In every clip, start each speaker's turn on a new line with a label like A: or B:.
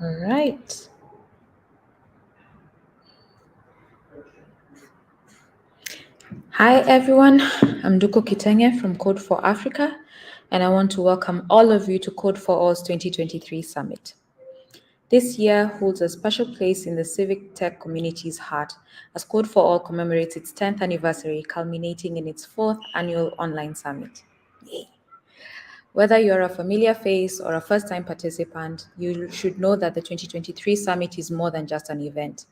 A: All right. Hi, everyone. I'm Duko Kitenge from Code for Africa, and I want to welcome all of you to Code for All's 2023 Summit. This year holds a special place in the CivicTech community's heart as Code for All commemorates its 10th anniversary, culminating in its 4th annual online summit. Yay. Whether you're a familiar face or a first-time participant, you should know that the 2023 summit is more than just an event.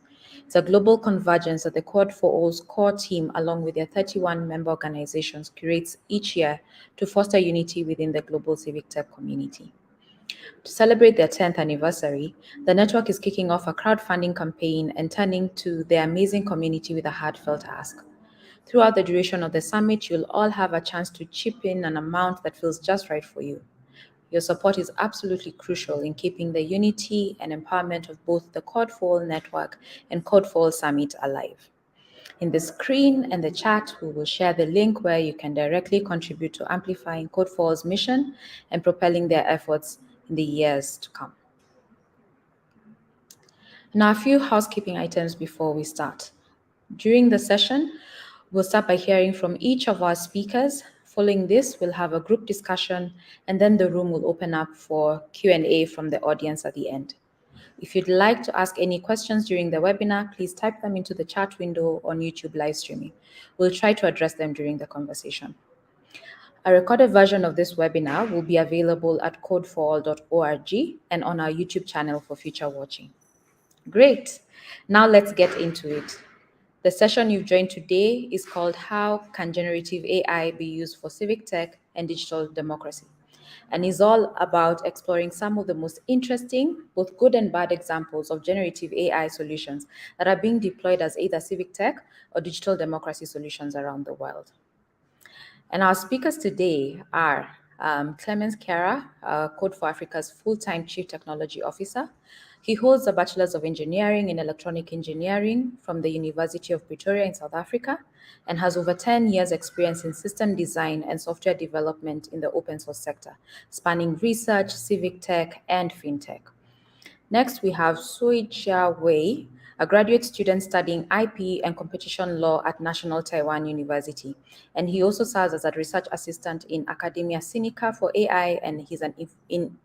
A: It's a global convergence that the Code for All's core team, along with their 31 member organizations, curates each year to foster unity within the global civic tech community. To celebrate their 10th anniversary, the network is kicking off a crowdfunding campaign and turning to their amazing community with a heartfelt ask. Throughout the duration of the summit, you'll all have a chance to chip in an amount that feels just right for you. Your support is absolutely crucial in keeping the unity and empowerment of both the Code for All network and Code for All Summit alive. In the screen and the chat, we will share the link where you can directly contribute to amplifying Code for All's mission and propelling their efforts in the years to come. Now, a few housekeeping items before we start. During the session, we'll start by hearing from each of our speakers. Following this, we'll have a group discussion, and then the room will open up for Q&A from the audience at the end. If you'd like to ask any questions during the webinar, please type them into the chat window on YouTube live streaming. We'll try to address them during the conversation. A recorded version of this webinar will be available at codeforall.org and on our YouTube channel for future watching. Great. Now let's get into it. The session you've joined today is called How Can Generative AI Be Used for Civic Tech and Digital Democracy? And is all about exploring some of the most interesting, both good and bad examples of generative AI solutions that are being deployed as either civic tech or digital democracy solutions around the world. And our speakers today are Clemence Kyara, Code for Africa's full-time Chief Technology Officer. He holds a Bachelor's of Engineering in Electronic Engineering from the University of Pretoria in South Africa and has over 10 years experience in system design and software development in the open source sector, spanning research, civic tech, and fintech. Next, we have Cui Jia Wei, a graduate student studying IP and competition law at National Taiwan University. And he also serves as a research assistant in Academia Sinica for AI, and he's in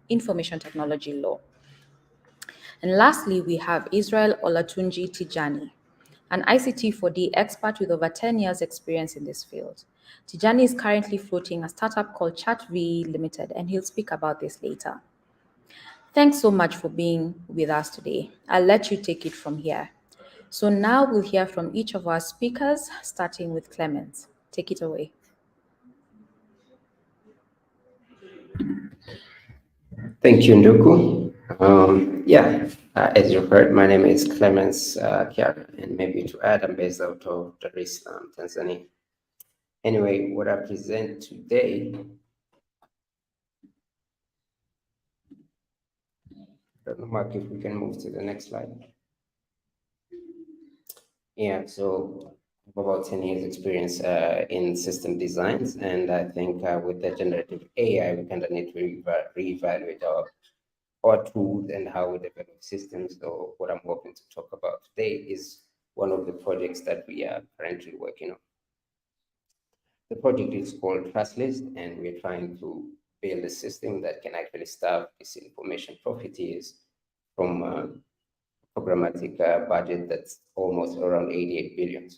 A: information technology law. And lastly, we have Israel Olatunji Tijani, an ICT 4D expert with over 10 years experience in this field. Tijani is currently floating a startup called ChatView Limited, and he'll speak about this later. Thanks so much for being with us today. I'll let you take it from here. So now we'll hear from each of our speakers, starting with Clemens. Take it away.
B: Thank you, Nduku. As you heard, my name is Clemence Kyara, and maybe to add, I'm based out of Dar es Salaam, Tanzania. Anyway, what I present today, Mark, if we can move to the next slide. Yeah, so I have about 10 years experience in system designs, and I think with the generative AI, we kind of need to reevaluate our tools and how we develop systems. So what I'm hoping to talk about today is one of the projects that we are currently working on. The project is called Trustlist, and we're trying to build a system that can actually stop disinformation profiteers from programmatic budget that's almost around 88 billion.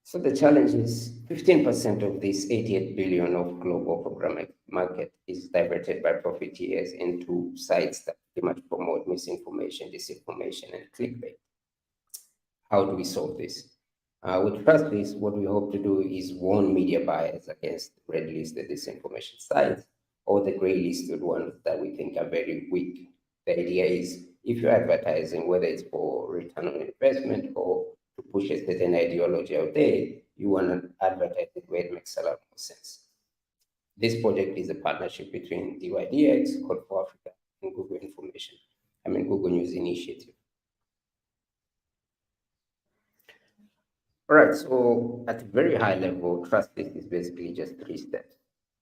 B: So the challenge is 15% of this 88 billion of global programmatic market is diverted by profiteers into sites that pretty much promote misinformation, disinformation, and clickbait. How do we solve this? With Trustlist, what we hope to do is warn media buyers against red-listed disinformation sites or the gray-listed ones that we think are very weak. The idea is if you're advertising, whether it's for return on investment or to push a certain ideology out there, you want to advertise it where it makes a lot more sense. This project is a partnership between DYDX, Code for Africa, and Google News Initiative. All right, so at a very high level, Trustlist is basically just 3 steps,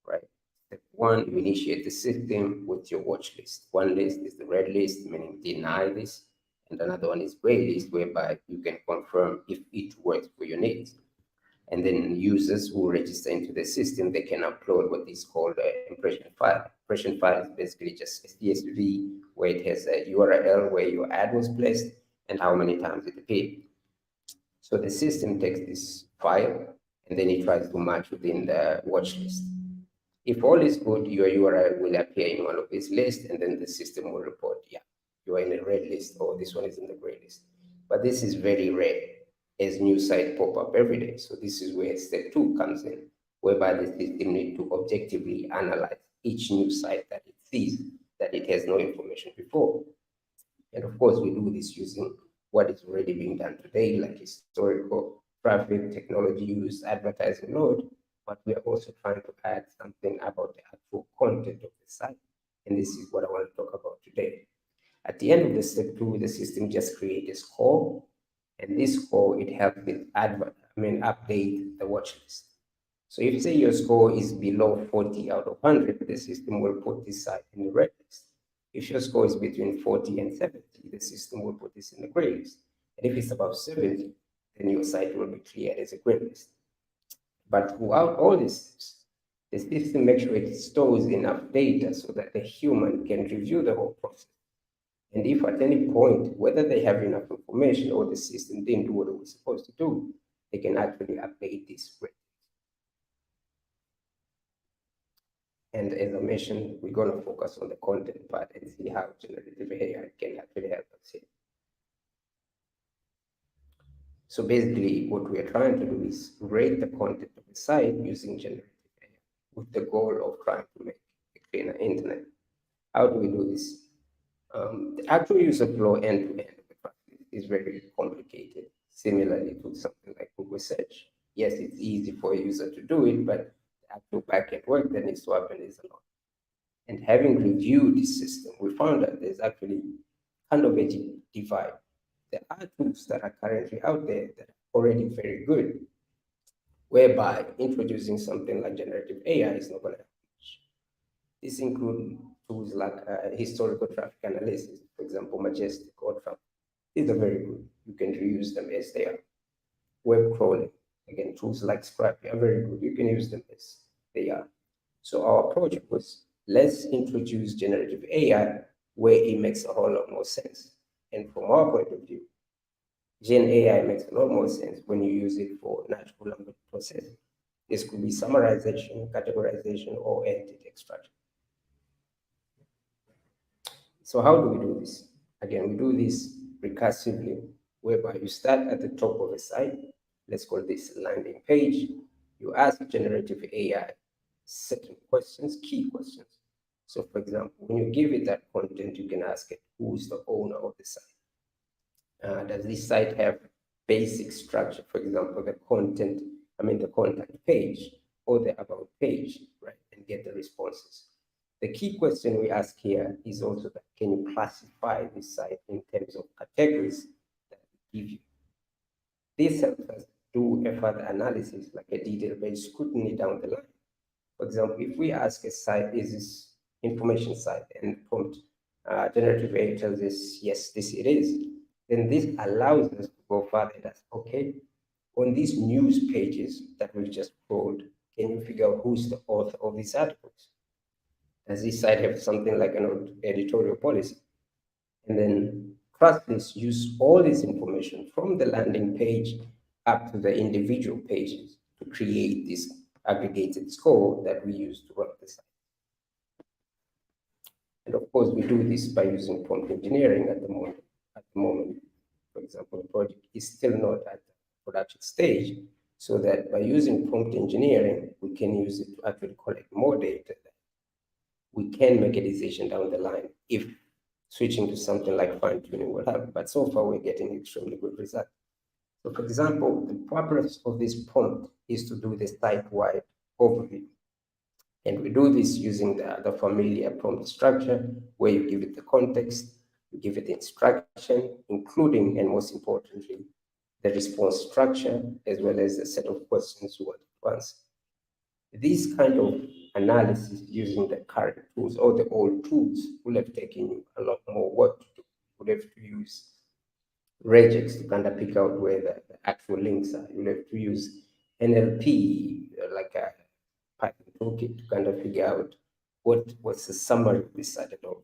B: right? Step one, you initiate the system with your watch list. One list is the red list, meaning deny this, and another one is gray list, whereby you can confirm if it works for your needs. And then users who register into the system, they can upload what is called an impression file. Impression file is basically just a CSV where it has a URL where your ad was placed and how many times it appeared. So the system takes this file and then it tries to match within the watch list. If all is good, your URL will appear in one of these lists, and then the system will report, yeah, you are in a red list, or this one is in the gray list. But this is very rare, as new sites pop up every day. So this is where step two comes in, whereby the system needs to objectively analyze each new site that it sees that it has no information before. And of course, we do this using what is already being done today, like historical traffic, technology use, advertising load, but we are also trying to add something about the actual content of the site. And this is what I want to talk about today. At the end of the step two, the system just creates a score, and this score, it helps it update the watch list. So if say your score is below 40 out of 100, the system will put this site in the red list. If your score is between 40 and 70, the system will put this in the gray list. And if it's above 70, then your site will be cleared as a gray list. But throughout all this, the system makes sure it stores enough data so that the human can review the whole process. And if at any point, whether they have enough information or the system didn't do what it was supposed to do, they can actually update this rate. And as I mentioned, we're going to focus on the content part and see how generative AI can actually help us here. So basically, what we are trying to do is rate the content of the site using generative AI with the goal of trying to make a cleaner internet. How do we do this? The actual user flow end-to-end is very complicated, similarly to something like Google search. Yes, it's easy for a user to do it, but the actual backend work that needs to happen is a lot. And having reviewed this system, we found that there's actually kind of a divide. There are tools that are currently out there that are already very good, whereby introducing something like generative AI is not going to help much. This includes tools like historical traffic analysis, for example, Majestic or Trump. These are very good. You can reuse them as they are. Web crawling, again, tools like Scrappy are very good. You can use them as they are. So our approach was, let's introduce generative AI where it makes a whole lot more sense. And from our point of view, Gen AI makes a lot more sense when you use it for natural language processing. This could be summarization, categorization, or entity extraction. So how do we do this? Again, we do this recursively, whereby you start at the top of a site. Let's call this landing page. You ask generative AI certain questions, key questions. So for example, when you give it that content, you can ask it, who's the owner of the site? Does this site have basic structure? For example, the contact page or the about page, right? And get the responses. The key question we ask here is also that, can you classify this site in terms of categories that we give you? This helps us do a further analysis, like a detailed page scrutiny down the line. For example, if we ask a site, is this information site, and prompt generative AI tells us, yes, this it is, then this allows us to go further and ask, okay, on these news pages that we've just crawled, can you figure out who's the author of these articles? Does this site have something like an editorial policy? And then trust this, use all this information from the landing page up to the individual pages to create this aggregated score that we use to run the site. And of course, we do this by using prompt engineering at the moment. For example, the project is still not at the production stage, so that by using prompt engineering, we can use it to actually collect more data. We can make a decision down the line if switching to something like fine-tuning will help. But so far, we're getting extremely good results. So for example, the purpose of this prompt is to do the site-wide overview. And we do this using the familiar prompt structure, where you give it the context, you give it the instruction, including, and most importantly, the response structure, as well as a set of questions you want to answer. This kind of analysis using the current tools or the old tools would have taken you a lot more work to do. You would have to use regex to kind of pick out where the actual links are. You'll have to use NLP, like a Python toolkit, to kind of figure out what's the summary of this side of.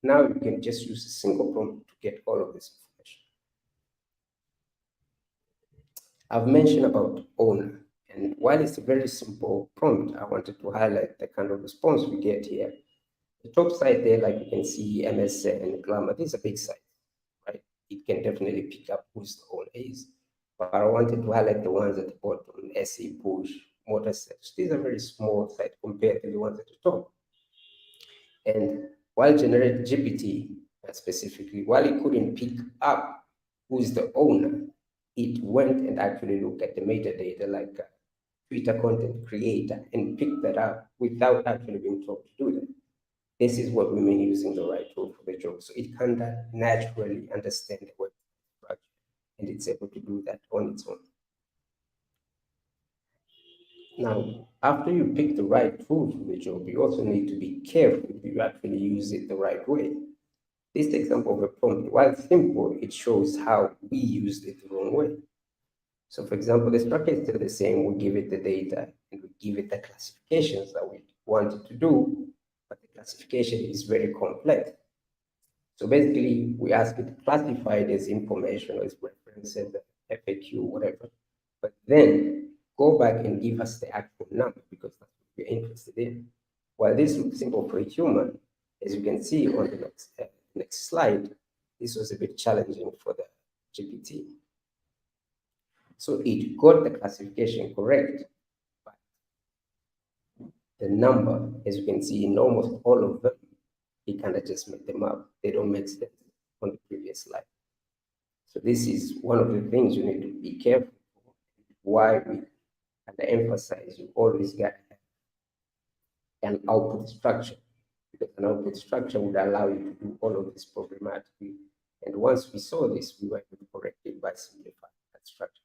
B: Now you can just use a single prompt to get all of this information. I've mentioned about owner, and while it's a very simple prompt, I wanted to highlight the kind of response we get here. The top side there, like you can see, MSN and Glamour, these are big sites, right? It can definitely pick up who's the owner is. But I wanted to highlight the ones at the bottom, SE, Push, Motor Search. These are very small sites compared to the ones at the top. And while Generative GPT specifically, while it couldn't pick up who's the owner, it went and actually looked at the metadata like a Twitter content creator and picked that up without actually being told to do that. This is what we mean using the right tool for the job. So it can naturally understand the web structure, and it's able to do that on its own. Now, after you pick the right tool for the job, you also need to be careful if you actually use it the right way. This example of a prompt, while simple, it shows how we used it the wrong way. So for example, the structure is still the same. We give it the data and we give it the classifications that we want it to do, but the classification is very complex. So basically, we ask it to classify it as information or as references, FAQ, whatever, but then go back and give us the actual number because that's what we're interested in. While this looks simple for a human, as you can see on the next slide, this was a bit challenging for the GPT. So it got the classification correct, but the number, as you can see in almost all of them, it kind of just made them up. They don't make sense on the previous slide. So this is one of the things you need to be careful for, why we kind of emphasize you always got an output structure, because an output structure would allow you to do all of this programmatically. And once we saw this, we were able to correct it by simplifying that structure.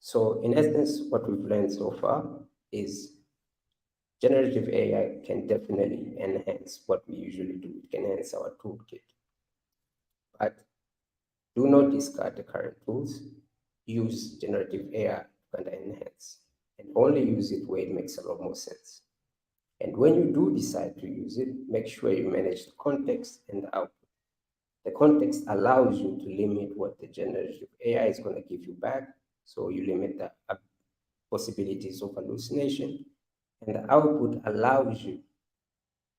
B: So in essence, what we've learned so far is generative AI can definitely enhance what we usually do. It can enhance our toolkit. But do not discard the current tools. Use generative AI to kind of enhance, and only use it where it makes a lot more sense. And when you do decide to use it, make sure you manage the context and the output. The context allows you to limit what the generative AI is going to give you back. So you limit the possibilities of hallucination. And the output allows you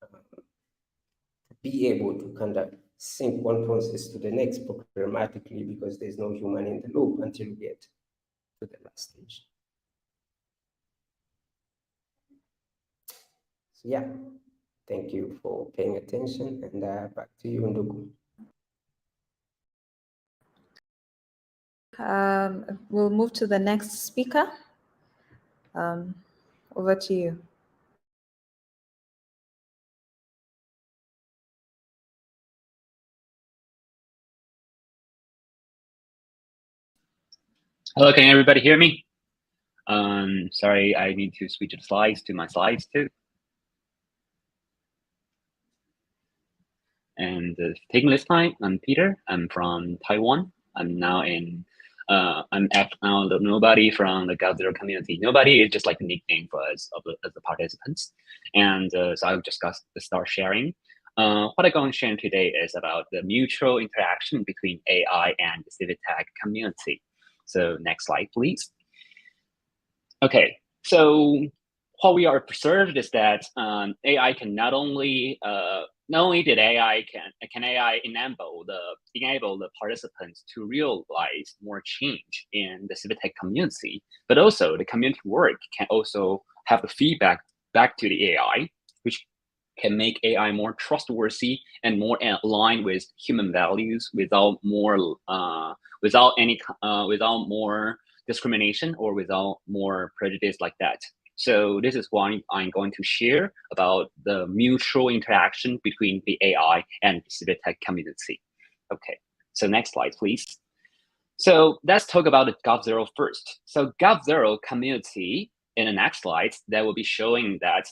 B: to be able to kind of sync one process to the next programmatically because there's no human in the loop until you get to the last stage. So yeah, thank you for paying attention, and back to you, Ndugu.
A: We'll move to the next speaker. Over to you.
C: Hello, can everybody hear me? Sorry, I need to switch the slides to my slides too. And taking this time, I'm Peter. I'm from Taiwan. I'm now in, I'm now the nobody from the GZero community. Nobody is just like a nickname for us as the participants. And so I'll just start sharing. What I'm going to share today is about the mutual interaction between AI and the CivicTech community. So next slide, please. Okay, so what we are observed is that AI can not only did AI can AI enable the participants to realize more change in the CivicTech community, but also the community work can also have the feedback back to the AI, which can make AI more trustworthy and more aligned with human values without more discrimination or without more prejudice like that. So this is why I'm going to share about the mutual interaction between the AI and the CivicTech community. Okay, so next slide, please. So let's talk about the GZero first. So GZero community in the next slides, that will be showing that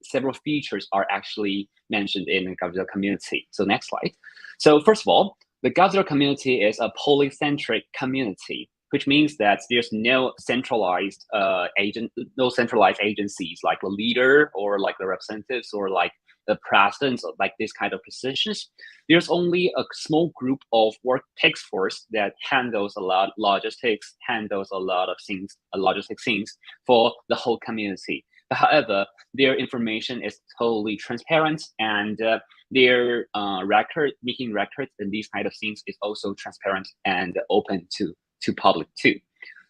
C: several features are actually mentioned in the GZero community. So next slide. So first of all, the GZero community is a polycentric community, which means that there's no centralized agencies like the leader or like the representatives or like the presidents or like this kind of positions. There's only a small group of task force that handles a lot of logistics, handles a lot of things, logistic things for the whole community. However, their information is totally transparent, and their making records and these kind of things is also transparent and open to public too.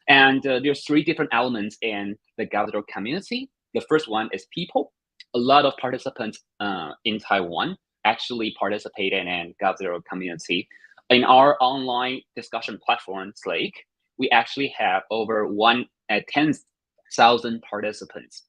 C: And there's three different elements in the GZero community. The first one is people. A lot of participants in Taiwan actually participated in GZero community. In our online discussion platform, Slack, we actually have over 10,000 participants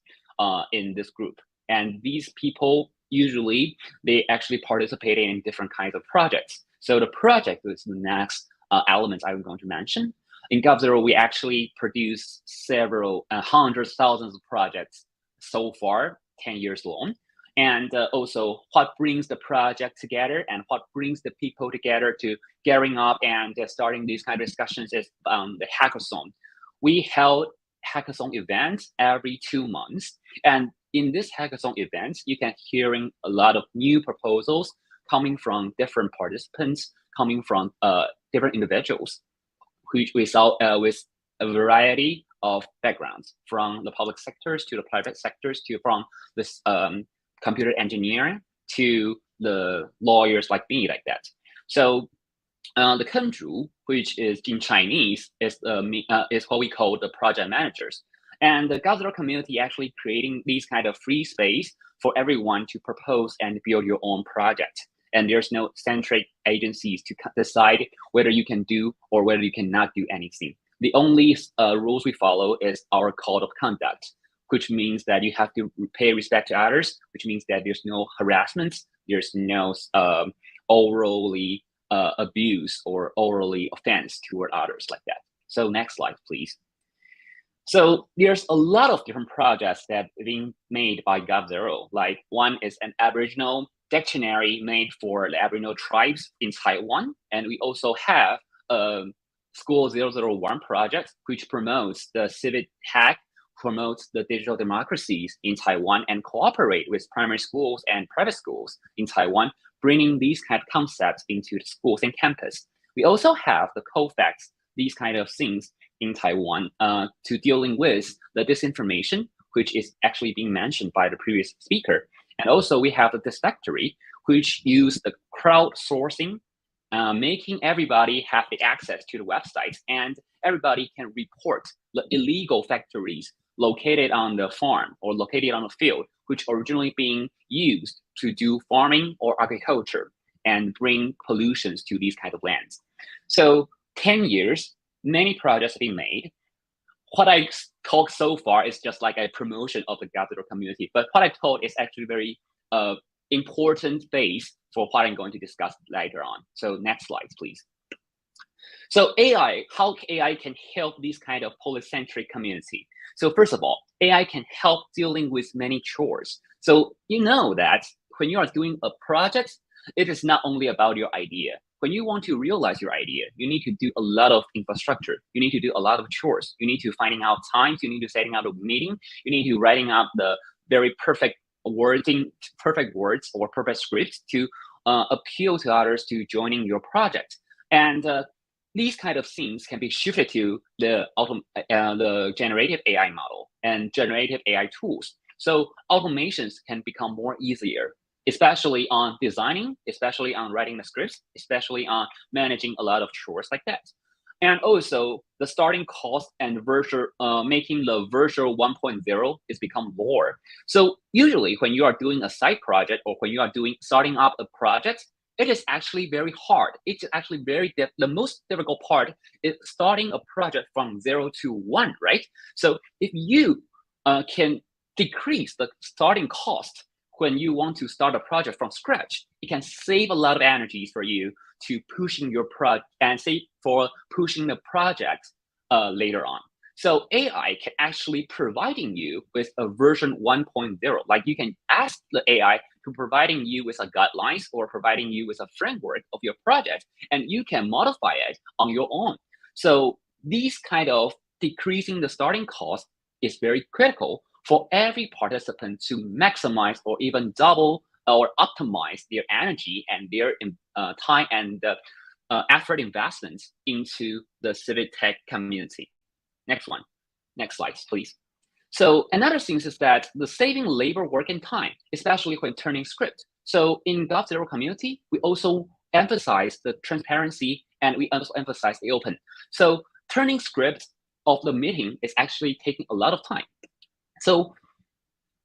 C: in this group. And these people, usually, they actually participate in different kinds of projects. So the project is the next element I'm going to mention. In GZero, we actually produce several hundreds, thousands of projects so far, 10 years long. And also what brings the project together and what brings the people together to gearing up and starting these kind of discussions is the hackathon. We held hackathon events every 2 months. And in this hackathon event, you can hearing a lot of new proposals coming from different participants, coming from different individuals, which we saw with a variety of backgrounds, from the public sectors to the private sectors to from this computer engineering to the lawyers like me, like that. So the Kenju, which is in Chinese, is what we call the project managers. And the GZero community actually creating these kind of free space for everyone to propose and build your own project. And there's no centric agencies to decide whether you can do or whether you cannot do anything. The only rules we follow is our code of conduct, which means that you have to pay respect to others, which means that there's no harassment, there's no orally abuse or orally offense toward others like that. So next slide, please. So there's a lot of different projects that are being made by GZero. Like one is an Aboriginal dictionary made for the Aboriginal tribes in Taiwan. And we also have School 001 project, which promotes the CivicTech, promotes the digital democracies in Taiwan and cooperate with primary schools and private schools in Taiwan, bringing these kind of concepts into the schools and campus. We also have the COFAX, these kind of things in Taiwan to dealing with the disinformation, which is actually being mentioned by the previous speaker. And also we have the Dispectory, which use the crowdsourcing, making everybody have the access to the websites, and everybody can report the illegal factories located on the farm or located on the field, which originally being used to do farming or agriculture and bring pollutions to these kind of lands. So 10 years, many projects have been made. What I talked so far is just like a promotion of the GZero community, but what I told is actually very important base for what I'm going to discuss later on. So next slide, please. So AI, how AI can help this kind of polycentric community? So first of all, AI can help dealing with many chores. So you know that when you are doing a project, it is not only about your idea. When you want to realize your idea, you need to do a lot of infrastructure. You need to do a lot of chores. You need to finding out times. You need to setting out a meeting. You need to writing out the very perfect wording, perfect words or perfect scripts to appeal to others to joining your project. And these kind of things can be shifted to the generative AI model and generative AI tools. So automations can become more easier, especially on designing, especially on writing the scripts, especially on managing a lot of chores like that. And also the starting cost and making the version 1.0 is become lower. So usually when you are doing a side project or when you are starting up a project, it is actually very hard. It's actually the most difficult part is starting a project from 0 to 1, right? So if you can decrease the starting cost when you want to start a project from scratch, it can save a lot of energy for you to pushing your project and save for pushing the project later on. So AI can actually providing you with a version 1.0. Like you can ask the AI to providing you with a guidelines or providing you with a framework of your project, and you can modify it on your own. So these kind of decreasing the starting cost is very critical for every participant to maximize or even double or optimize their energy and their time and effort investments into the CivicTech community. Next one. Next slide, please. So another thing is that the saving labor, work, and time, especially when turning script. So in GZero Community, we also emphasize the transparency and we also emphasize the open. So turning script of the meeting is actually taking a lot of time. So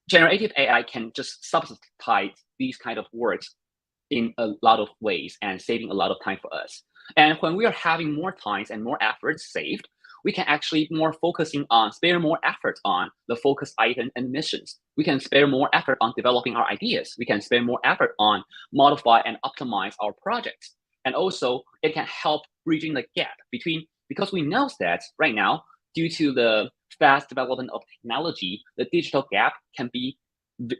C: generative AI can just substitute these kind of works in a lot of ways and saving a lot of time for us. And when we are having more times and more efforts saved, we can actually spare more effort on the focus item and missions. We can spare more effort on developing our ideas. We can spare more effort on modify and optimize our projects. And also it can help bridging the gap between, because we know that right now, due to the fast development of technology, the digital gap can be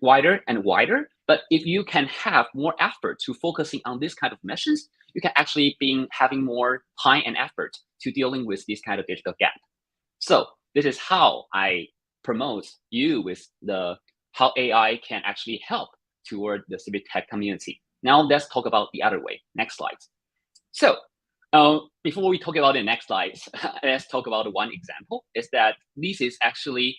C: wider and wider. But if you can have more effort to focusing on this kind of missions, you can actually having more time and effort to dealing with this kind of digital gap. So this is how I promote you with how AI can actually help toward the CivicTech community. Now let's talk about the other way. Next slide. So before we talk about the next slides, let's talk about one example. Is that this is actually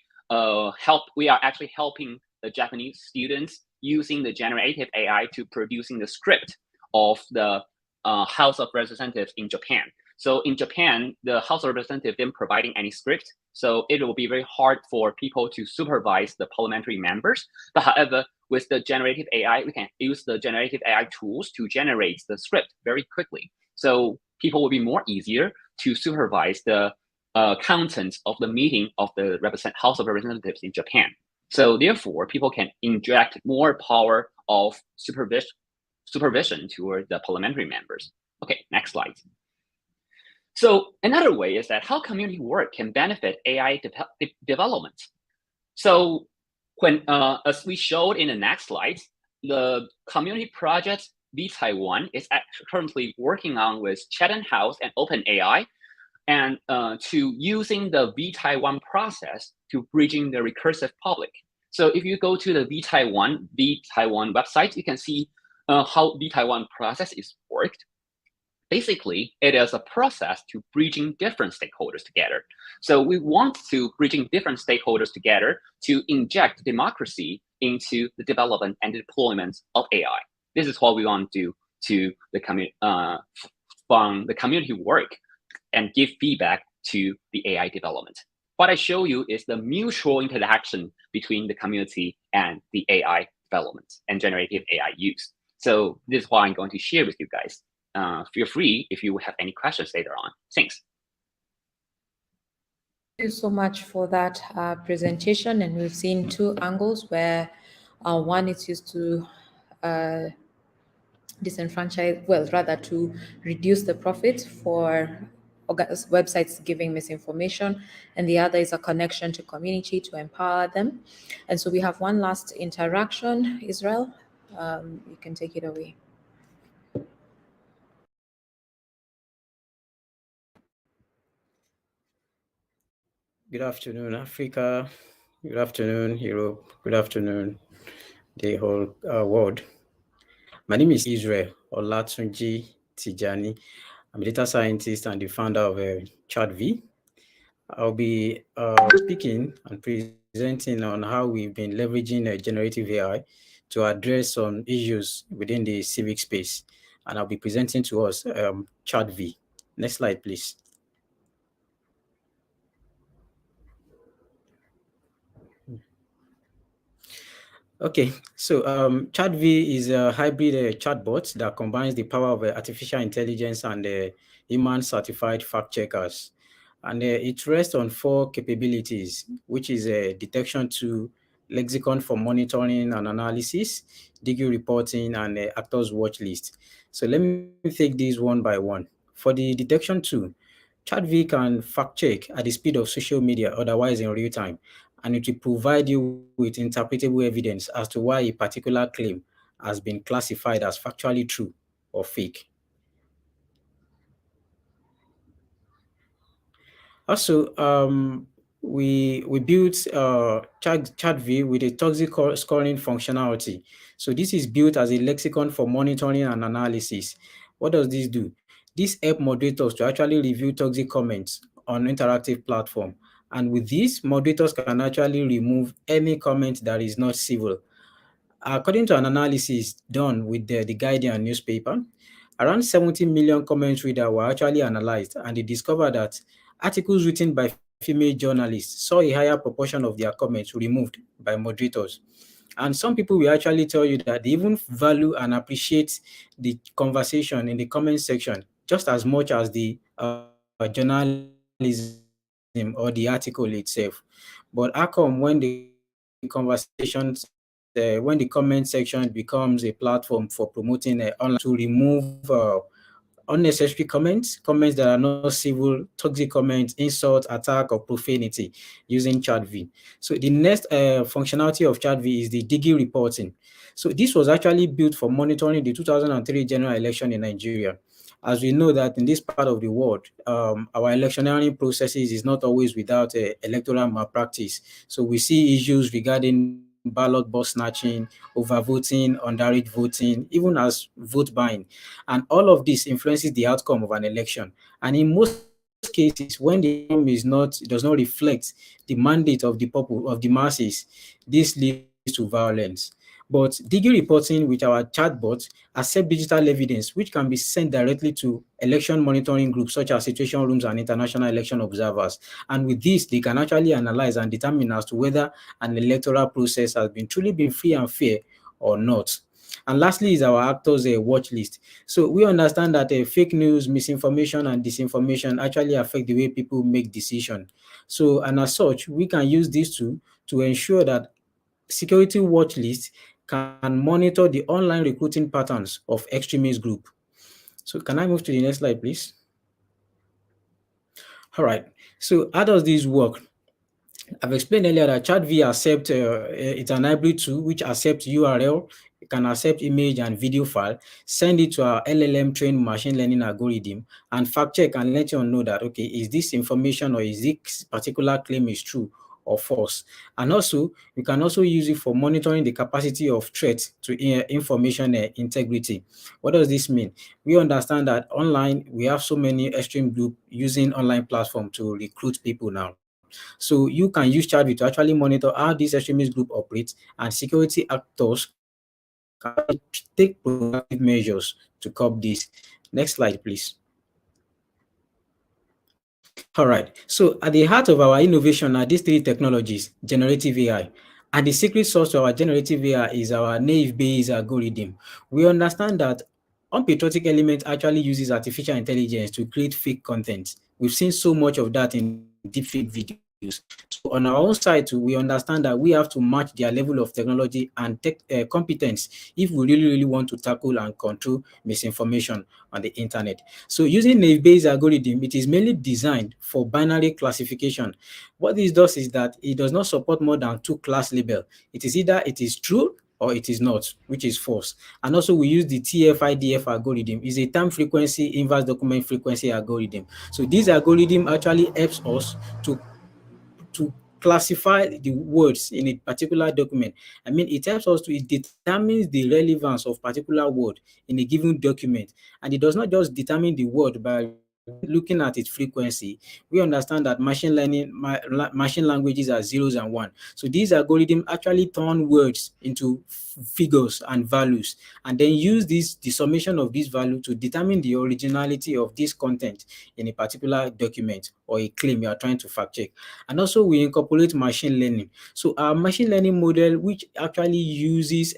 C: we are actually helping the Japanese students using the generative AI to producing the script of the House of Representatives in Japan. So in Japan, the House of Representatives didn't providing any script, so it will be very hard for people to supervise the parliamentary members. But however, with the generative AI, we can use the generative AI tools to generate the script very quickly. So people will be more easier to supervise the contents of the meeting of the House of Representatives in Japan. So therefore, people can inject more power of supervision toward the parliamentary members. Okay, next slide. So another way is that how community work can benefit AI development. So when, as we showed in the next slide, the community project vTaiwan is currently working on with Chatham House and OpenAI, and to using the vTaiwan process to bridging the recursive public. So if you go to the vTaiwan website, you can see how vTaiwan process is worked. Basically, it is a process to bridging different stakeholders together. So we want to bridging different stakeholders together to inject democracy into the development and deployment of AI. This is what we want to do to the from the community work and give feedback to the AI development. What I show you is the mutual interaction between the community and the AI development and generative AI use. So this is what I'm going to share with you guys. Feel free if you have any questions later on. Thanks.
A: Thank you so much for that presentation. And we've seen two angles where one is used to disenfranchise, well, rather to reduce the profit for websites giving misinformation, and the other is a connection to community to empower them. And so we have one last interaction. Israel, you can take it away.
D: Good afternoon, Africa. Good afternoon, Europe. Good afternoon, the whole world. My name is Israel Olatunji Tijani. I'm a data scientist and the founder of ChatView. I'll be speaking and presenting on how we've been leveraging generative AI to address some issues within the civic space. And I'll be presenting to us ChatView. Next slide, please. Okay, so ChatView is a hybrid chatbot that combines the power of artificial intelligence and human certified fact checkers. And it rests on 4 capabilities, which is detection to lexicon for monitoring and analysis, DIGI reporting, and actors watch list. So let me take these one by one. For the detection tool, ChatView can fact check at the speed of social media, otherwise in real time, and it will provide you with interpretable evidence as to why a particular claim has been classified as factually true or fake. Also, we built ChatView with a toxic scoring functionality. So this is built as a lexicon for monitoring and analysis. What does this do? This helps moderators to actually review toxic comments on interactive platform. And with this, moderators can actually remove any comment that is not civil. According to an analysis done with the Guardian newspaper, around 70 million comment readers were actually analyzed, and they discovered that articles written by female journalists saw a higher proportion of their comments removed by moderators. And some people will actually tell you that they even value and appreciate the conversation in the comment section just as much as the journalism or the article itself. But how come when the comment section becomes a platform for promoting online to remove unnecessary comments that are not civil, toxic comments, insult, attack, or profanity using ChatV. So the next functionality of ChatV is the Digi reporting. So this was actually built for monitoring the 2003 general election in Nigeria. As we know that in this part of the world, our electioneering processes is not always without electoral malpractice. So we see issues regarding ballot box snatching, overvoting, underage voting, even as vote buying. And all of this influences the outcome of an election. And in most cases, when the outcome does not reflect the mandate of the masses, this leads to violence. But Digi reporting with our chatbot accept digital evidence, which can be sent directly to election monitoring groups such as situation rooms and international election observers. And with this, they can actually analyze and determine as to whether an electoral process has been truly been free and fair or not. And lastly is our actors watch list. So we understand that fake news, misinformation, and disinformation actually affect the way people make decisions. So, and as such, we can use this to ensure that security watch lists can monitor the online recruiting patterns of extremist group. So can I move to the next slide, please? All right. So how does this work? I've explained earlier that ChatV accepts it's an hybrid tool which accepts URL, it can accept image and video file, send it to our LLM trained machine learning algorithm, and fact check and let you know that, okay, is this information or is this particular claim is true or false. And also, we can also use it for monitoring the capacity of threats to information integrity. What does this mean? We understand that online, we have so many extreme groups using online platform to recruit people now. So you can use ChatView to actually monitor how these extremist group operates, and security actors can take proactive measures to curb this. Next slide, please. All right. So at the heart of our innovation are these three technologies, generative AI. And the secret sauce to our generative AI is our naive-Bayes algorithm. We understand that unpatriotic element actually uses artificial intelligence to create fake content. We've seen so much of that in deepfake videos. So on our own side too, we understand that we have to match their level of technology and competence if we really want to tackle and control misinformation on the internet. So using naive-Bayes algorithm, it is mainly designed for binary classification. What this does is that it does not support more than two class labels. It is either it is true or it is not, which is false. And also we use the TF-IDF algorithm. It's a time frequency inverse document frequency algorithm. So this algorithm actually helps us to classify the words in a particular document. I mean, it helps us to, it determines the relevance of particular word in a given document. And it does not just determine the word by looking at its frequency. We understand that machine languages are zeros and one. So these algorithms actually turn words into figures and values, and then use the summation of this value to determine the originality of this content in a particular document or a claim you are trying to fact check. And also we incorporate machine learning. So our machine learning model, which actually uses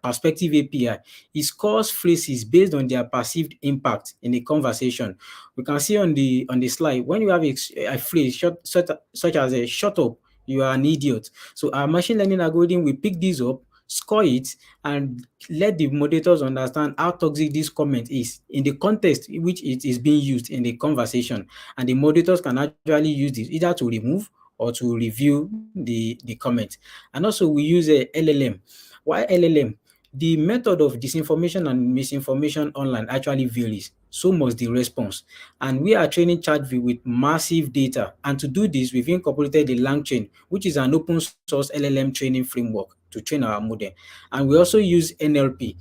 D: perspective API, it scores phrases based on their perceived impact in a conversation. We can see on the slide, when you have a phrase such as a shut up, you are an idiot. So our machine learning algorithm will pick this up, score it, and let the moderators understand how toxic this comment is in the context in which it is being used in the conversation. And the moderators can actually use this either to remove or to review the comment. And also we use a LLM. Why LLM? The method of disinformation and misinformation online actually varies. So must the response. And we are training ChatView with massive data. And to do this, we've incorporated the LangChain, which is an open source LLM training framework to train our model. And we also use NLP.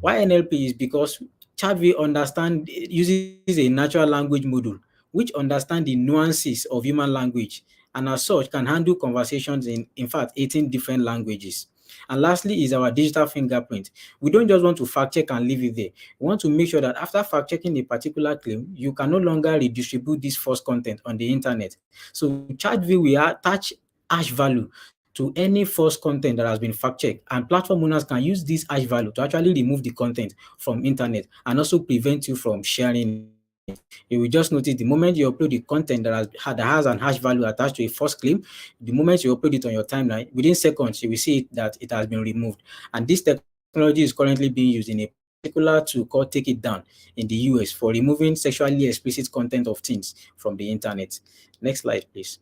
D: Why NLP is because ChatView uses a natural language model, which understands the nuances of human language, and as such can handle conversations in fact 18 different languages. And lastly is our digital fingerprint. We don't just want to fact check and leave it there. We want to make sure that after fact checking a particular claim, you can no longer redistribute this false content on the internet. So ChatView will attach hash value to any false content that has been fact checked, and platform owners can use this hash value to actually remove the content from internet and also prevent you from sharing it. You will just notice the moment you upload the content that has an hash value attached to a false claim, the moment you upload it on your timeline, within seconds you will see that it has been removed. And this technology is currently being used in a particular tool called Take It Down in the US for removing sexually explicit content of teens from the internet. Next slide, please.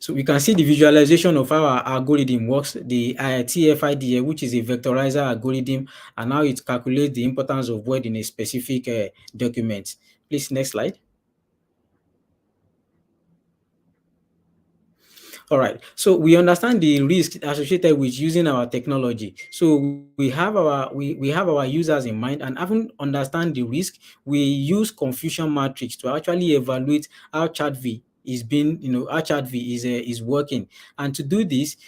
D: So we can see the visualization of how our algorithm works, the TF-IDF, which is a vectorizer algorithm, and how it calculates the importance of word in a specific document. Please, next slide. All right. So we understand the risk associated with using our technology. So we have our users in mind, and having understand the risk, we use confusion matrix to actually evaluate how ChatV how ChatV is working. And to do this,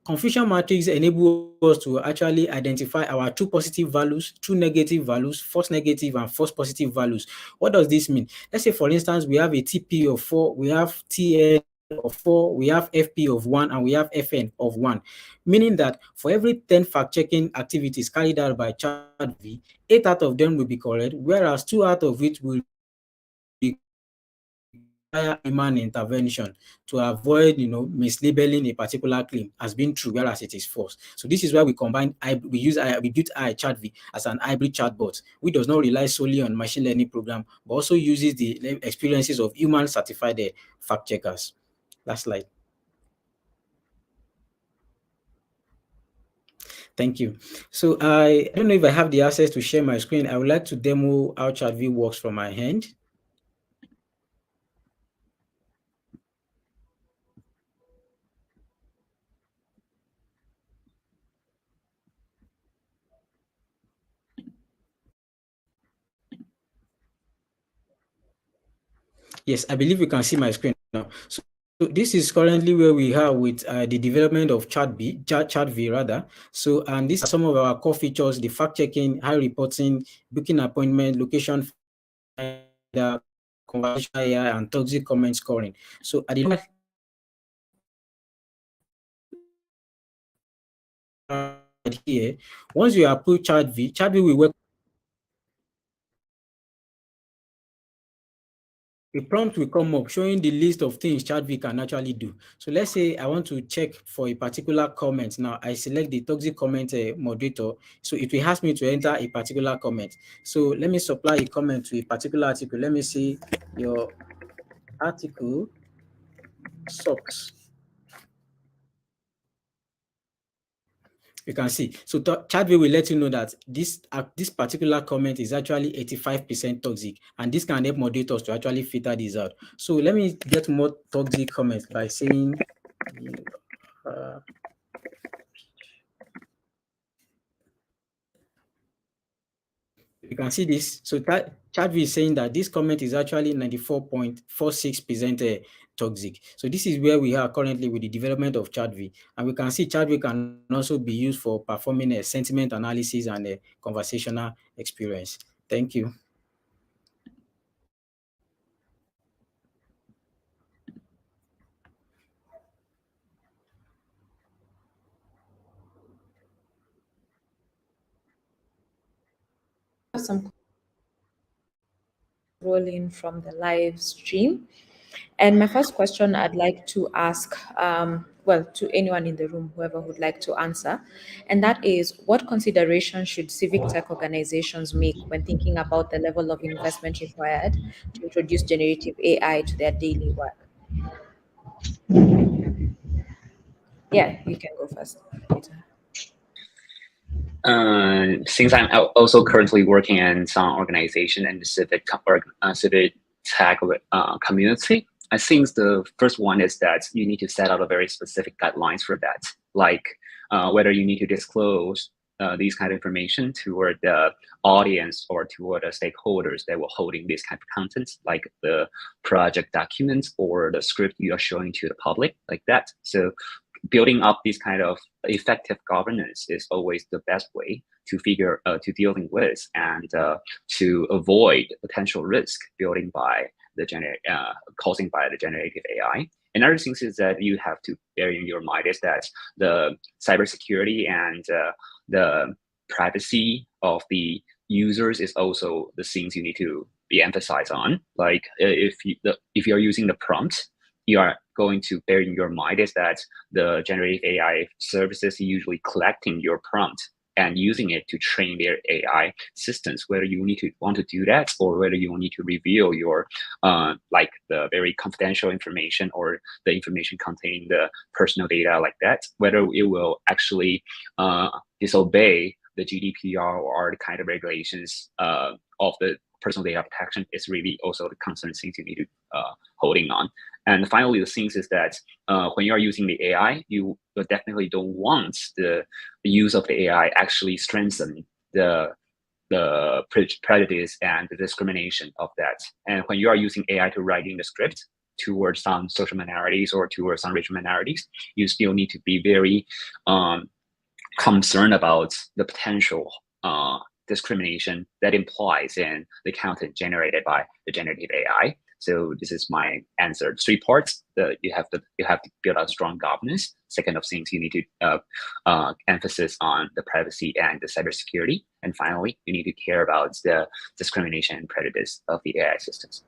D: confusion matrix enable us to actually identify our true positive values, true negative values, false negative, and false positive values. What does this mean? Let's say, for instance, we have a TP of 4, we have TN of 4, we have FP of 1, and we have FN of 1, meaning that for every 10 fact-checking activities carried out by ChatV, 8 out of them will be correct, whereas 2 out of it will require human intervention to avoid, mislabeling a particular claim as being true, whereas it is false. So this is why we built ChatV as an hybrid chatbot, which does not rely solely on machine learning program, but also uses the experiences of human certified fact checkers. Last slide. Thank you. So I don't know if I have the access to share my screen. I would like to demo how ChatV works from my hand. Yes, I believe you can see my screen now. So this is currently where we are with the development of ChatV rather. So, and these are some of our core features: the fact checking, high reporting, booking appointment, location, conversational AI, and toxic comment scoring. So at the here, once you approve ChatV will work. A prompt will come up showing the list of things ChatV can actually do. So let's say I want to check for a particular comment. Now I select the toxic comment moderator. So it will ask me to enter a particular comment. So let me supply a comment to a particular article. Let me see, your article sucks. You can see. So ChatView will let you know that this particular comment is actually 85% toxic, and this can help moderators to actually filter these out. So let me get more toxic comments by saying, you can see this. So ChatView is saying that this comment is actually 94.46% toxic. So this is where we are currently with the development of ChatView, and we can see ChatView can also be used for performing a sentiment analysis and a conversational experience. Thank you.
A: Some rolling from the live stream. And my first question I'd like to ask well, to anyone in the room, whoever would like to answer. And that is, what considerations should civic tech organizations make when thinking about the level of investment required to introduce generative AI to their daily work? Yeah, you can go first, Peter.
C: Since I'm also currently working in some organization and the civic tech community, I think the first one is that you need to set out a very specific guidelines for that, like whether you need to disclose these kind of information toward the audience or toward the stakeholders that will holding this kind of content, like the project documents or the script you are showing to the public, like that. So building up this kind of effective governance is always the best way to dealing with and to avoid potential risk building by the causing by the generative AI. Another thing is that you have to bear in your mind is that the cybersecurity and the privacy of the users is also the things you need to be emphasized on. Like if you're using the prompt, you are going to bear in your mind is that the generative AI services usually collecting your prompt and using it to train their AI systems, whether you want to do that or whether you need to reveal your like the very confidential information or the information containing the personal data like that, whether it will actually disobey the GDPR or the kind of regulations of the personal data protection is really also the concern things you need to holding on. And finally, the things is that when you are using the AI, you definitely don't want the use of the AI actually strengthen the prejudice and the discrimination of that. And when you are using AI to write in the script towards some social minorities or towards some racial minorities, you still need to be very concerned about the potential discrimination that implies in the content generated by the generative AI. So this is my answer. 3 parts. You have to build a strong governance. Second of things, you need to emphasis on the privacy and the cybersecurity. And finally, you need to care about the discrimination and prejudice of the AI systems.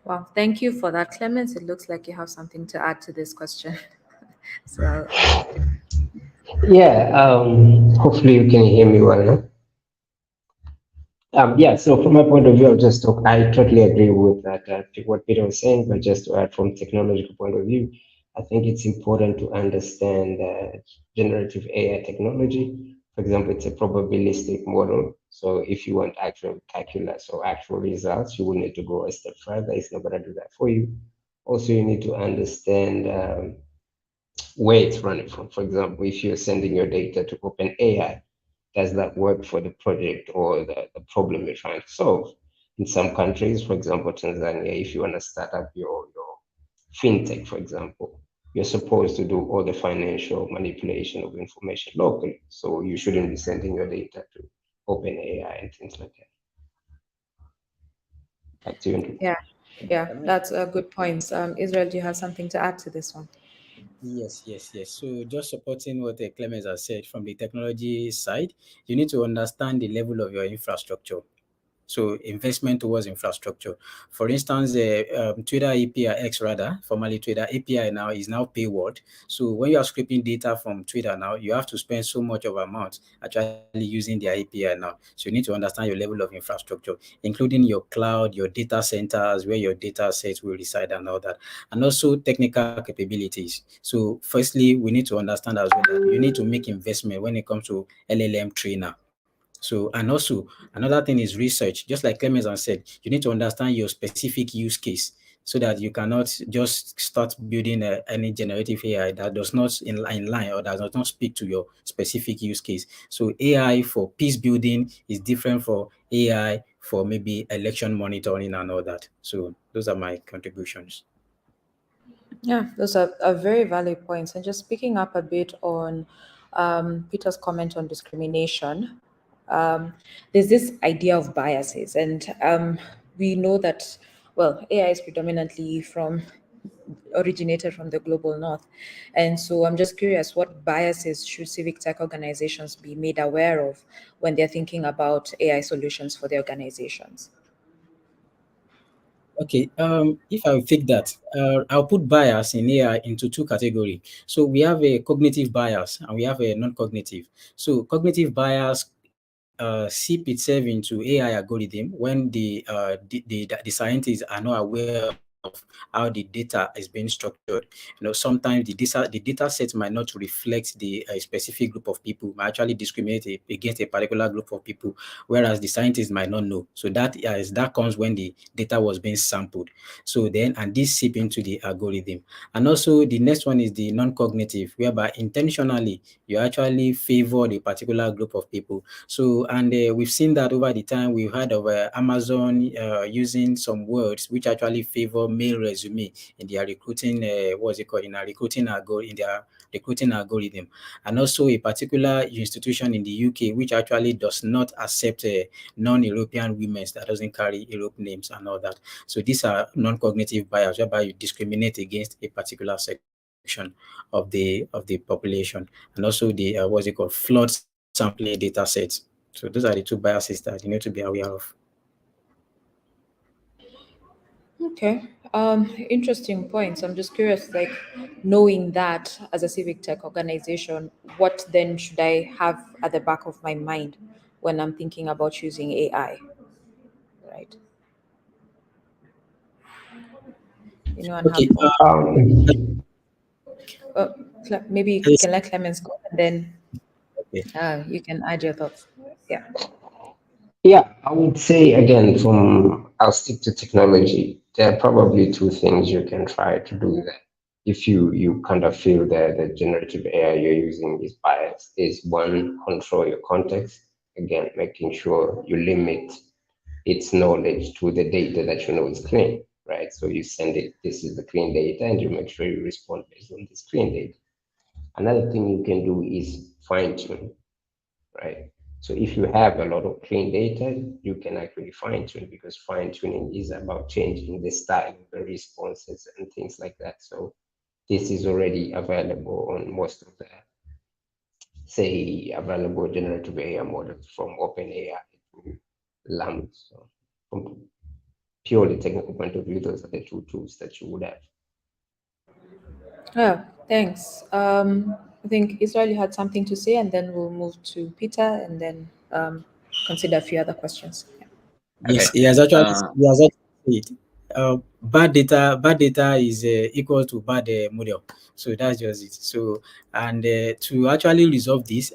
A: Wow, thank you for that, Clemens. It looks like you have something to add to this question. So,
B: Yeah, hopefully you can hear me well now. Yeah, so from my point of view, I totally agree with that, what Peter was saying, but just to add from technological point of view, I think it's important to understand generative AI technology. For example, it's a probabilistic model. So if you want actual calculus or actual results, you will need to go a step further. It's not going to do that for you. Also, you need to understand where it's running from. For example, if you're sending your data to OpenAI, does that work for the project or the problem you're trying to solve? In some countries, for example, Tanzania, if you want to start up your fintech, for example, you're supposed to do all the financial manipulation of information locally. So you shouldn't be sending your data to OpenAI and things like that. Back to you, Andrew.
A: yeah, that's a good point. Israel, do you have something to add to this one?
D: Yes. So just supporting what Clemens has said from the technology side, you need to understand the level of your infrastructure. So investment towards infrastructure. For instance, Twitter API X rather, formerly Twitter API now is now paywalled. So when you are scraping data from Twitter now, you have to spend so much of amount actually using their API now. So you need to understand your level of infrastructure, including your cloud, your data centers, where your data sets will reside and all that. And also technical capabilities. So firstly, we need to understand as well that you need to make investment when it comes to LLM trainer. So, and also another thing is research. Just like Clemens has said, you need to understand your specific use case so that you cannot just start building any generative AI that does not in line or does not speak to your specific use case. So AI for peace building is different for AI for maybe election monitoring and all that. So those are my contributions.
A: Yeah, those are very valid points. And just picking up a bit on Peter's comment on discrimination, there's this idea of biases. And we know that, well, AI is predominantly originated from the global north. And so I'm just curious, what biases should civic tech organizations be made aware of when they're thinking about AI solutions for their organizations?
D: Okay, if I take that, I'll put bias in AI into two categories. So we have a cognitive bias and we have a non-cognitive. So cognitive bias seep itself into AI algorithm when the scientists are not aware of how the data is being structured. Sometimes the data set might not reflect the specific group of people, might actually discriminate against a particular group of people, whereas the scientists might not know. So that comes when the data was being sampled. So then, and this seep into the algorithm. And also the next one is the non-cognitive, whereby intentionally you actually favor the particular group of people. So, and we've seen that over the time. We've heard of Amazon using some words which actually favor male resume in their recruiting, what's it called, in their recruiting algorithm. And also a particular institution in the UK which actually does not accept non-European women that doesn't carry Europe names and all that. So these are non-cognitive bias, whereby you discriminate against a particular section of the population, and also the flawed sampling data sets. So those are the two biases that you need to be aware of.
A: Okay. Interesting points. I'm just curious, like, knowing that as a civic tech organization, what then should I have at the back of my mind when I'm thinking about using AI? Right. Anyone have
D: Okay.
A: thought? Uh, maybe you
D: Yes,
A: can let Clemens go, and then
D: okay.
A: you can add your thoughts. Yeah.
B: Yeah, I would say again, I'll stick to technology. There are probably two things you can try to do that. If you kind of feel that the generative AI you're using is biased, is one, control your context. Again, making sure you limit its knowledge to the data that you know is clean, right? So you send it, this is the clean data, and you make sure you respond based on this clean data. Another thing you can do is fine tune, right? So if you have a lot of clean data, you can actually fine tune, because fine tuning is about changing the style of the responses and things like that. So this is already available on most of the, say, available generative AI models from OpenAI to LAM. So from purely technical point of view, those are the two tools that you would have.
A: Yeah. Thanks. I think Israel had something to say, and then we'll move to Peter, and then consider a few other questions. Yeah.
D: Yes,
C: Okay.
D: he has actually said bad data is equal to bad model. So that's just it. So, and to actually resolve this,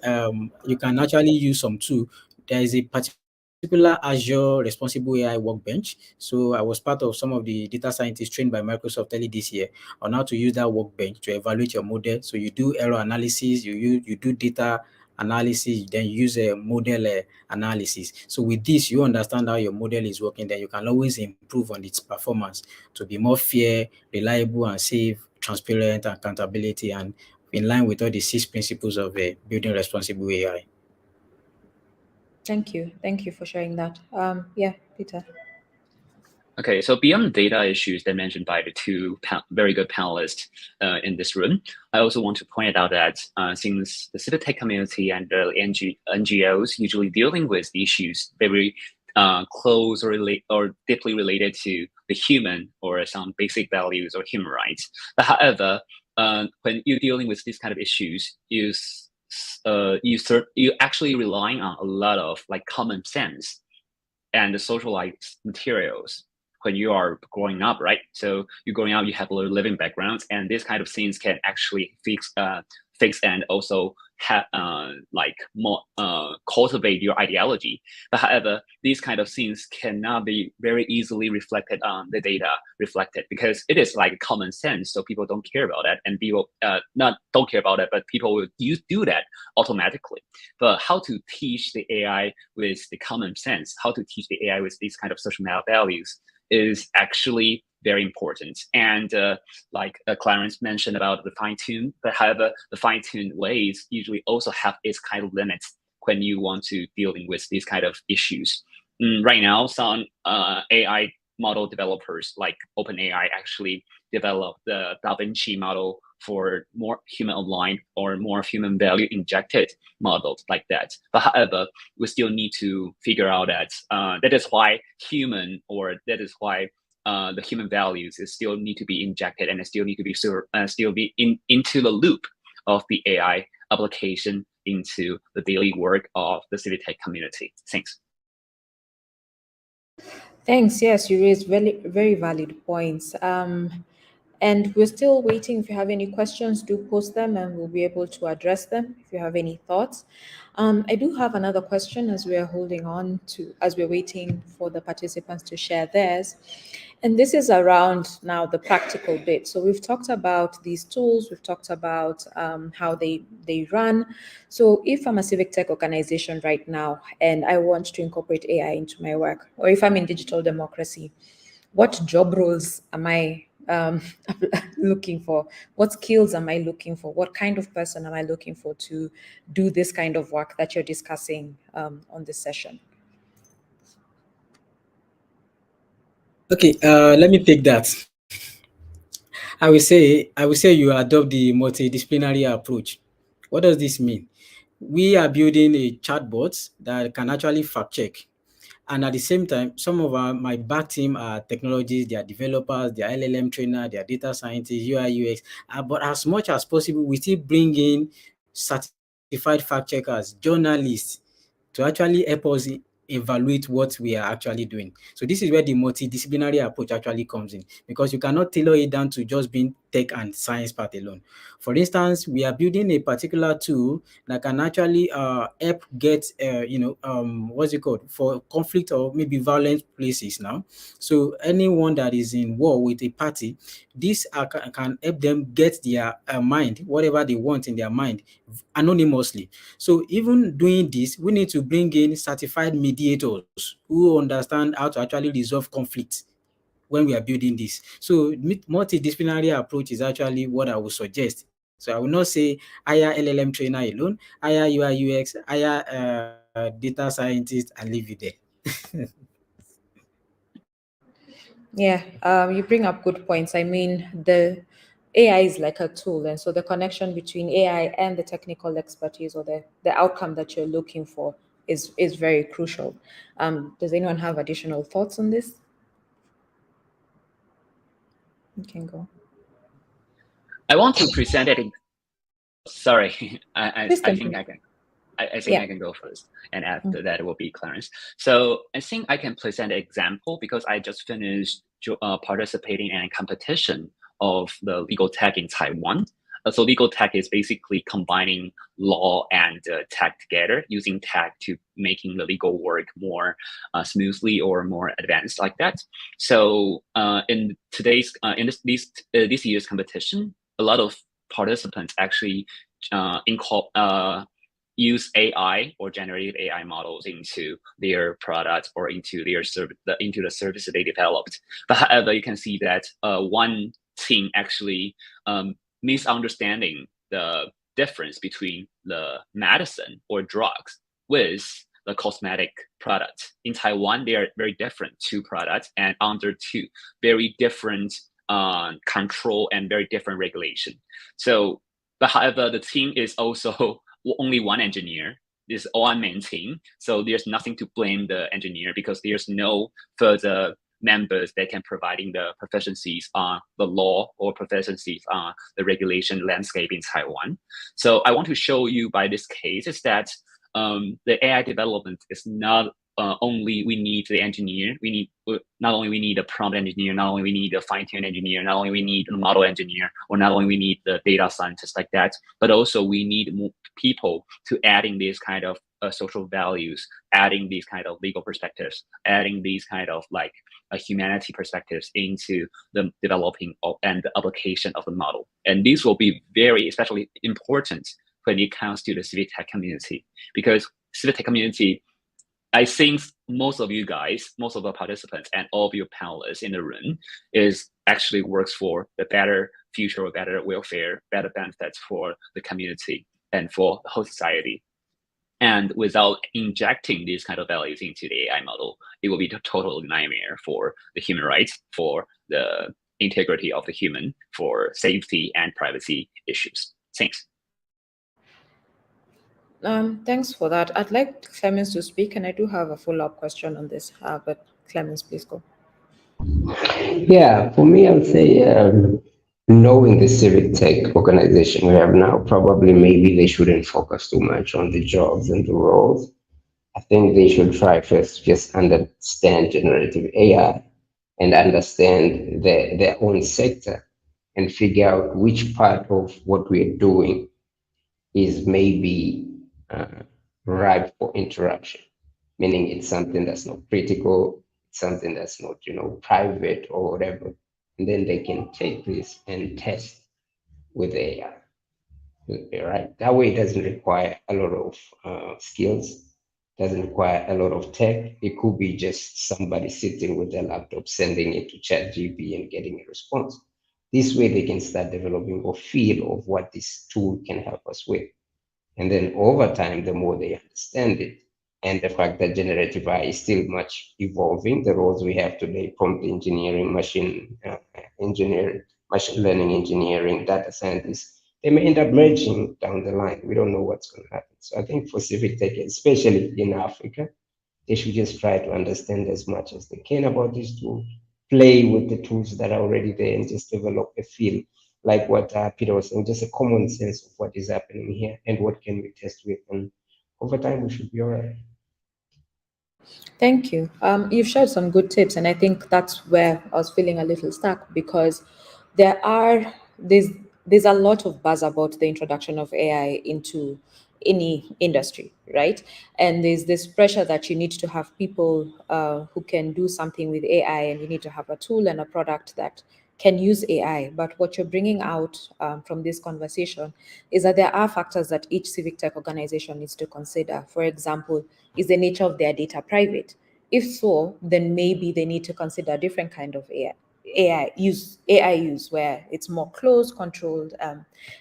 D: you can actually use some tool. There is a particular Azure Responsible AI workbench. So I was part of some of the data scientists trained by Microsoft early this year on how to use that workbench to evaluate your model. So you do error analysis, you do data analysis, then you use a model analysis. So with this, you understand how your model is working, then you can always improve on its performance to be more fair, reliable, and safe, transparent, and accountability, and in line with all the 6 principles of building responsible AI.
A: Thank you. Thank you for sharing that. Yeah, Peter.
C: Okay, so beyond data issues that mentioned by the two very good panelists in this room, I also want to point out that since the CivicTech community and the NGOs usually dealing with issues very close or deeply related to the human or some basic values or human rights. But however, when you're dealing with these kind of issues, you actually relying on a lot of like common sense and the socialized materials when you are growing up, right? So you're growing up, you have a living backgrounds, and these kind of things can actually fix and also have like more cultivate your ideology. But however, these kind of things cannot be very easily reflected on the data reflected, because it is like common sense. So people don't care about that, and people not don't care about it, but people will do that automatically. But how to teach the AI with the common sense, how to teach the AI with these kind of social values is actually very important. And like Clarence mentioned about the fine tune, but however, the fine tuned ways usually also have its kind of limits when you want to dealing with these kind of issues. Right now, some AI model developers like OpenAI actually developed the Da Vinci model for more human aligned or more human value injected models like that. But however, we still need to figure out that that is why the human values is still need to be injected and still need to be into the loop of the AI application into the daily work of the CivicTech community. Thanks.
A: Thanks. Yes, you raised very, very valid points. And we're still waiting. If you have any questions, do post them and we'll be able to address them if you have any thoughts. I do have another question as we're waiting for the participants to share theirs. And this is around now the practical bit. So we've talked about these tools, we've talked about how they run. So if I'm a civic tech organization right now and I want to incorporate AI into my work, or if I'm in digital democracy, what job roles am I looking for? What skills am I looking for? What kind of person am I looking for to do this kind of work that you're discussing on this session?
D: Okay, let me take that. I will say you adopt the multidisciplinary approach. What does this mean? We are building a chatbot that can actually fact check. And at the same time, some of my back team are technologists, they are developers, they are LLM trainer, they are data scientists, UI, UX. But as much as possible, we still bring in certified fact checkers, journalists, to actually help us evaluate what we are actually doing. So this is where the multidisciplinary approach actually comes in, because you cannot tailor it down to just being tech and science part alone. For instance, we are building a particular tool that can actually help get what's it called, for conflict or maybe violent places now. So anyone that is in war with a party, this can help them get their mind, whatever they want in their mind, anonymously. So even doing this, we need to bring in certified mediators who understand how to actually resolve conflicts when we are building this. So multidisciplinary approach is actually what I would suggest. So I will not say hire LLM trainer alone, hire UI UX, hire data scientist, and leave it there.
A: Yeah, you bring up good points. I mean, the AI is like a tool, and so the connection between AI and the technical expertise or the outcome that you're looking for is very crucial. Does anyone have additional thoughts on this? You can go.
C: I want to present it. Sorry, I
A: Please
C: think
A: continue.
C: I can. I think
A: Yeah.
C: I can go first, and after that it will be Clarence. So I think I can present an example because I just finished participating in a competition of the legal tech in Taiwan. So legal tech is basically combining law and tech together, using tech to making the legal work more smoothly or more advanced like that. So in this year's competition, a lot of participants actually use AI or generative AI models into their products or into their into the service they developed. But however, you can see that one team actually misunderstanding the difference between the medicine or drugs with the cosmetic product. In Taiwan, they are very different, two products, and under two very different control and very different regulation. So, but however, the team is also only one engineer. Is one main team, so there's nothing to blame the engineer because there's no further members that can providing the proficiencies on the law or proficiencies on the regulation landscape in Taiwan. So I want to show you by this case is that the AI development is not only we need the engineer, not only we need a prompt engineer, not only we need a fine-tune engineer, not only we need a model engineer, or not only we need the data scientist like that, but also we need more people to adding these kind of social values, adding these kind of legal perspectives, adding these kind of like humanity perspectives into the developing and the application of the model. And these will be very especially important when it comes to the CivicTech community, because CivicTech community, I think most of you guys, most of the participants and all of your panelists in the room is actually works for the better future or better welfare, better benefits for the community and for the whole society. And without injecting these kind of values into the AI model, it will be a total nightmare for the human rights, for the integrity of the human, for safety and privacy issues. Thanks.
A: Thanks for that. I'd like Clemens to speak, and I do have a follow-up question on this, but Clemens, please go.
B: Yeah, for me, I would say knowing the civic tech organization we have now, probably maybe they shouldn't focus too much on the jobs and the roles. I think they should try first just understand generative AI and understand their own sector and figure out which part of what we're doing is maybe ripe for interruption, meaning it's something that's not critical, something that's not, private or whatever. And then they can take this and test with AI, right? That way it doesn't require a lot of skills, doesn't require a lot of tech. It could be just somebody sitting with their laptop, sending it to ChatGPT and getting a response. This way they can start developing a feel of what this tool can help us with. And then over time, the more they understand it, and the fact that generative AI is still much evolving, the roles we have today, prompt engineering, machine engineering, machine learning engineering, data scientists, they may end up merging down the line. We don't know what's going to happen. So I think for civic tech, especially in Africa, they should just try to understand as much as they can about this tool, play with the tools that are already there, and just develop a feel like what Peter was saying, just a common sense of what is happening here and what can we test with. And over time, we should be all right.
A: Thank you. You've shared some good tips, and I think that's where I was feeling a little stuck because there's there's a lot of buzz about the introduction of AI into any industry, right? And there's this pressure that you need to have people who can do something with AI, and you need to have a tool and a product that can use AI. But what you're bringing out from this conversation is that there are factors that each civic tech organization needs to consider. For example, is the nature of their data private? If so, then maybe they need to consider a different kind of AI use where it's more closed, controlled,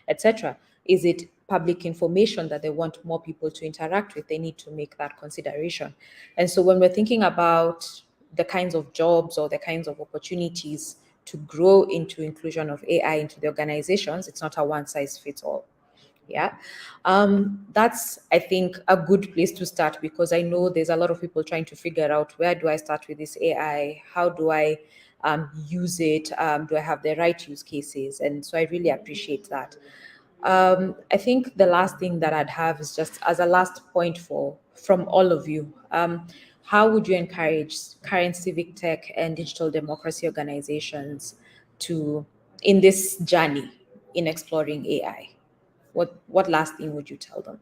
A: etc. Is it public information that they want more people to interact with? They need to make that consideration. And so when we're thinking about the kinds of jobs or the kinds of opportunities to grow into inclusion of AI into the organizations, it's not a one size fits all. Yeah. That's, I think, a good place to start because I know there's a lot of people trying to figure out where do I start with this AI? How do I use it? Do I have the right use cases? And so I really appreciate that. I think the last thing that I'd have is just as a last point from all of you. How would you encourage current civic tech and digital democracy organizations to in this journey in exploring AI? What last thing would you tell them?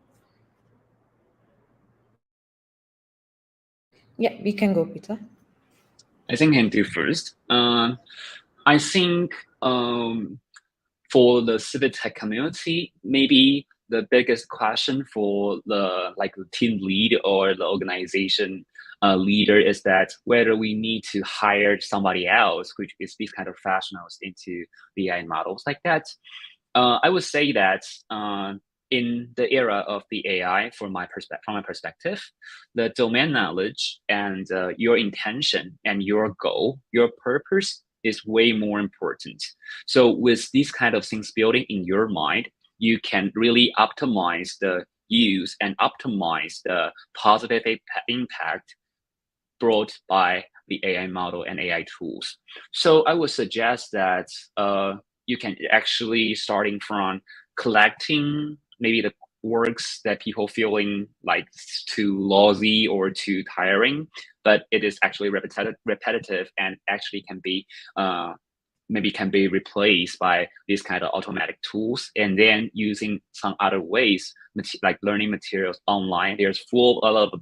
A: Yeah, we can go, Peter.
C: I think I can do first. I think for the civic tech community, maybe the biggest question for the team lead or the organization leader is that whether we need to hire somebody else, which is these kind of professionals into BI models like that. I would say that in the era of the AI, from my perspective, the domain knowledge and your intention and your goal, your purpose is way more important. So with these kind of things building in your mind, you can really optimize the use and optimize the positive impact brought by the AI model and AI tools. So I would suggest that you can actually starting from collecting maybe the works that people feeling like too lousy or too tiring, but it is actually repetitive and actually can be maybe can be replaced by these kind of automatic tools, and then using some other ways like learning materials online. There's a lot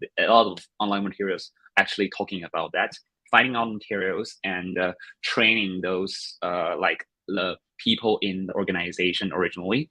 C: of online materials actually talking about that, finding out materials and training those like the people in the organization originally.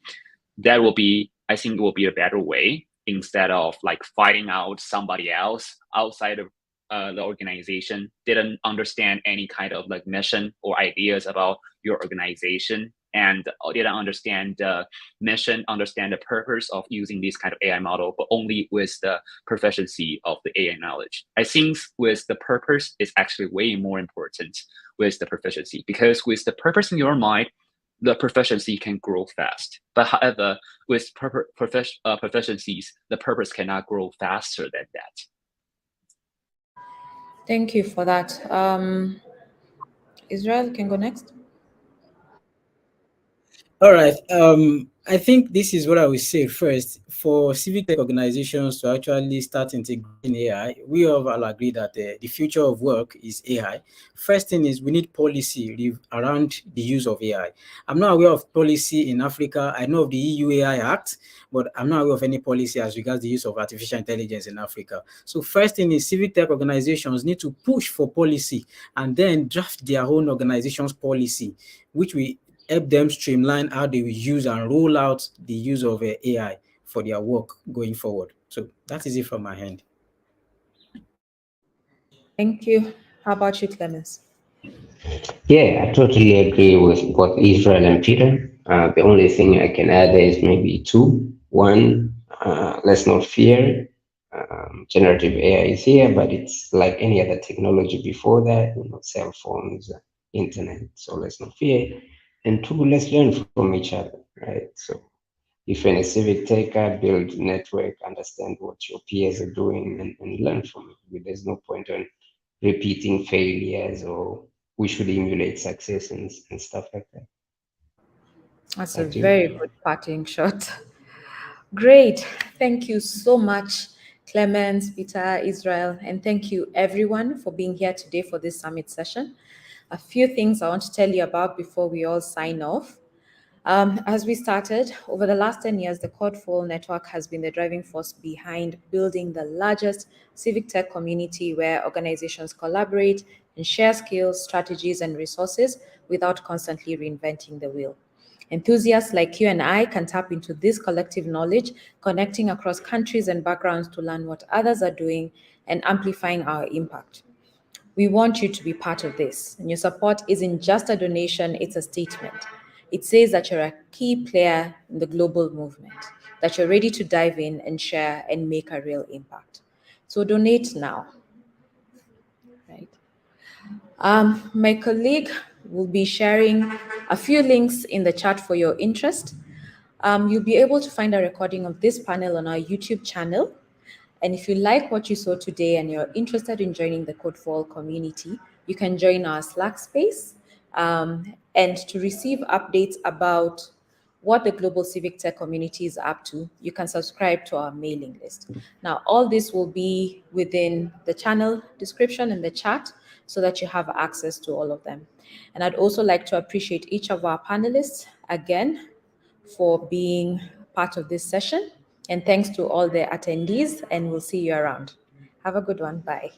C: That will be, I think, will be a better way instead of like finding out somebody else outside of the organization didn't understand any kind of like mission or ideas about your organization and didn't understand the mission, understand the purpose of using this kind of AI model, but only with the proficiency of the AI knowledge. I think with the purpose is actually way more important with the proficiency, because with the purpose in your mind, the proficiency can grow fast. But however, with proficiencies, the purpose cannot grow faster than that.
A: Thank you for that. Israel, can go next.
D: All right. I think this is what I would say first. For civic tech organizations to actually start integrating AI, we have all agreed that the future of work is AI. First thing is we need policy around the use of AI. I'm not aware of policy in Africa. I know of the EU AI Act, but I'm not aware of any policy as regards the use of artificial intelligence in Africa. So first thing is civic tech organizations need to push for policy and then draft their own organization's policy, which we help them streamline how they will use and roll out the use of AI for their work going forward. So that is it from my end.
A: Thank you. How about you, Clemens?
B: Yeah, I totally agree with both Israel and Peter. The only thing I can add is maybe two. One, let's not fear. Generative AI is here, but it's like any other technology before that, cell phones, internet. So let's not fear. And two, let's learn from each other, right? So if you're in a civic taker, build network, understand what your peers are doing, and learn from it. There's no point on repeating failures, or we should emulate success and stuff like that.
A: That's a
B: Back to you.
A: very good parting shot. Great. Thank you so much, Clemens, Peter, Israel, and thank you everyone for being here today for this summit session. A few things I want to tell you about before we all sign off. As we started, over the last 10 years, the CodeFull network has been the driving force behind building the largest civic tech community where organizations collaborate and share skills, strategies, and resources without constantly reinventing the wheel. Enthusiasts like you and I can tap into this collective knowledge, connecting across countries and backgrounds to learn what others are doing and amplifying our impact. We want you to be part of this, and your support isn't just a donation, it's a statement. It says that you're a key player in the global movement, that you're ready to dive in and share and make a real impact. So donate now, right? My colleague will be sharing a few links in the chat for your interest. You'll be able to find a recording of this panel on our YouTube channel. And if you like what you saw today and you're interested in joining the CodeFull community, you can join our Slack space. And to receive updates about what the global civic tech community is up to, you can subscribe to our mailing list. Now, all this will be within the channel description and the chat so that you have access to all of them. And I'd also like to appreciate each of our panelists again for being part of this session. And thanks to all the attendees, and we'll see you around. Have a good one. Bye.